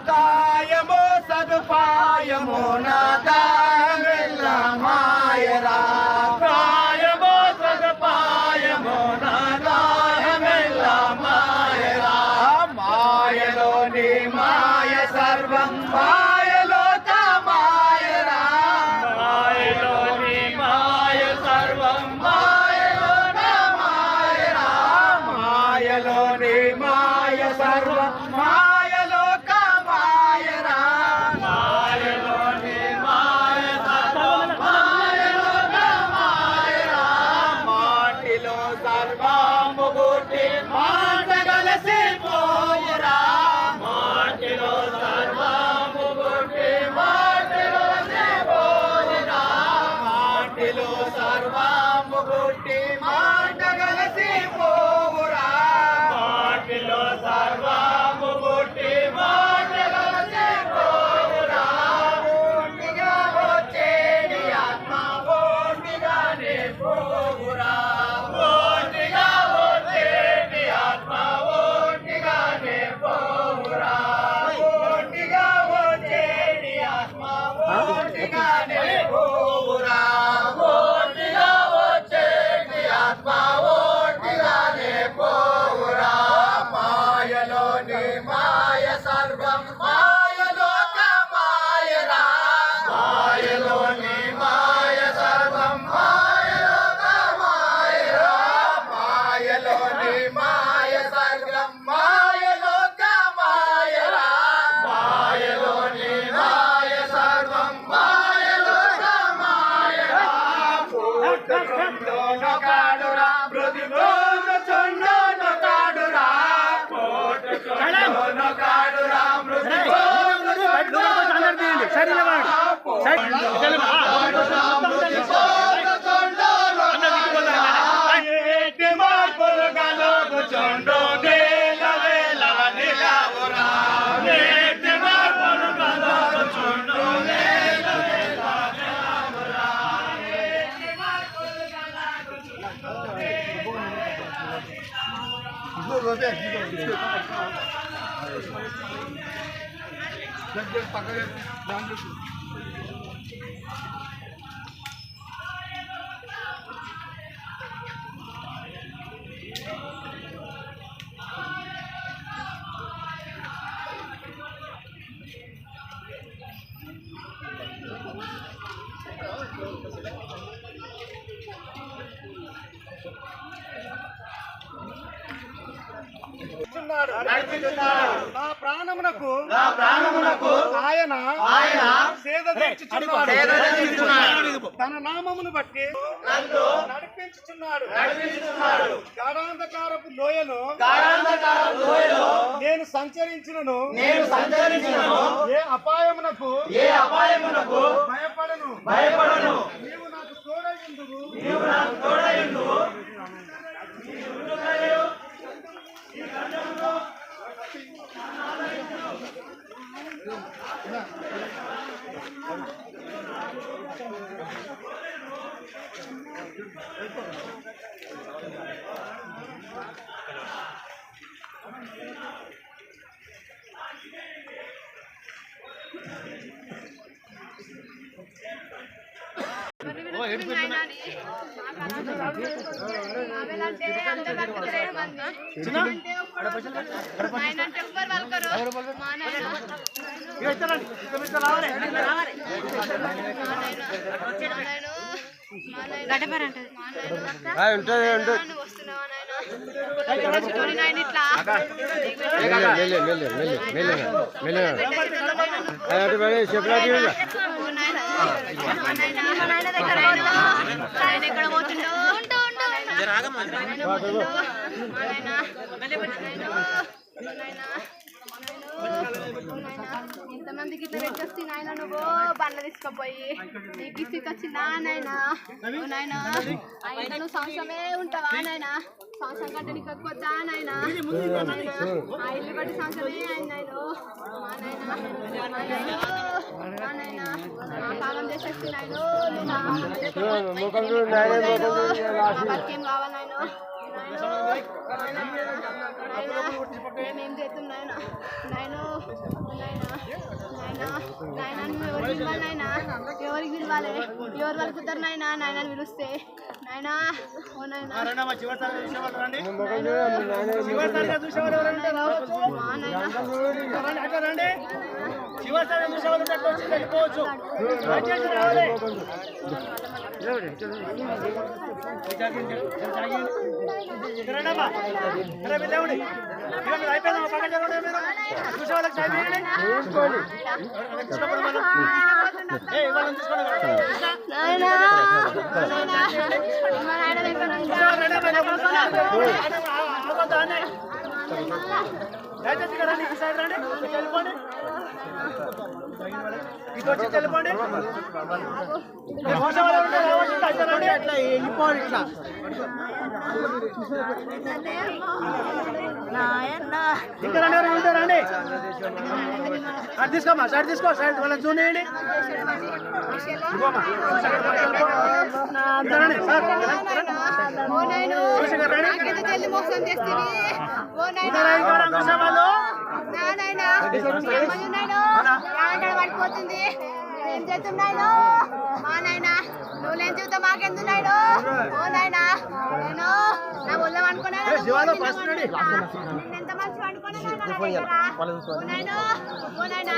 కాయమో సదుపాయమో నా దాహమెల్ల మాయరా కాయమో సదుపాయమో నా దాహమెల్ల మాయరా మాయలోని మాయ సర్వం మాయలోక మాయరా మాయలోని మాయ సర్వం మాయలోక మాయరా మాయలోని మాయ సర్వం మాయలోక మాయరా మాయలోని మాయ సర్వం మాయలోక మాయరా మాటిలో సర్వము గుట్టి మాటగలసి పోయరా మాటిలో సర్వము గుట్టి మాటగలసి పోయరా మాటిలో సర్వము గుట్టి మాటగలసి పోవురా మాటిలో సర్వము గుట్టి మాటగలసి పోవురా ఓటిగా వచ్చేది ఆత్మ ఓటిగానే పోవురా ఓటిగా వచ్చేది ఆత్మ ఓటిగానే పోవురా ఓటిగా వచ్చేది ఆత్మ ఓటిగానే పోవురా ఓటిగా వచ్చేది ఆత్మ ఓటిగానే పోవురా మాయలోని మాయ సర్వం మాయలోక మాయరా మాయలోని మాయ సర్వం మాయలోక మాయరా మాయలోని మాయ సర్వం మాయలోక మాయరా మాయలోని మాయ సర్వం మాయలోక మాయరా కోటకొండోన కాడురా మృదిగోన చొండోన కాడురా కోటకొండోన కాడురా మృదిగోన ఏటి మార్పులు గలోగు చొండో నేల వేల నిలవురా ఏటి మార్పులు గలోగు చొండో నేల వేల నిలవురా ఏటి మార్పులు గలోగు చొండో నా ప్రాణమునకు ఆయన సేద తీర్చుచున్నాడు. తన నామమును బట్టి నడిపించుచున్నాడు. గాఢాంధకారపు లోయను నేను సంచరించినను ఏ అపాయమునకు భయపడను నీవు నాకు తోడయుందువు ఎంతమందికి ఇట్లా పెట్టొస్తే నాయన నువ్వు బండ్ల తీసుకుపోయి నీకు ఇసుకొచ్చిందా నాయన నాయన ఆయన నువ్వు సంవత్సరమే ఉంటావా నాయన సంవత్సరం కంటే నీకు ఎక్కువద్దా నాయన ఆ ఇల్లు బట్టి సంవత్సరమే ఆయన నాయన పాలన చేసేసి నాయన బతికేం కావాలి నాయన నేనేం చేస్తున్నాయన నాయన ఎవరికి పిలవాలి నాయన ఎవరికి పిలవాలి ఎవరు వలుకుతారు నాయన నాయనని పిలుస్తే నాయన ఓ నాయన వెళ్ళిపోండి అట్లా వెళ్ళిపోండి ఇట్లా ఇంకా రండి ఉంటారండి సైడ్ తీసుకోమ్మా సైడ్ తీసుకో సైడ్ వాళ్ళని చూడండి మోసం చేస్తుంది పడిపోతుంది ఏం చేస్తున్నాడు మా నాయన నువ్వు లేని చూద్దాం మాకెందున్నాడు ఓ నాయన నేను నా ఒళ్ళం అనుకున్నాను ఎంత మంచిగా అనుకున్నాను ఓ నాయన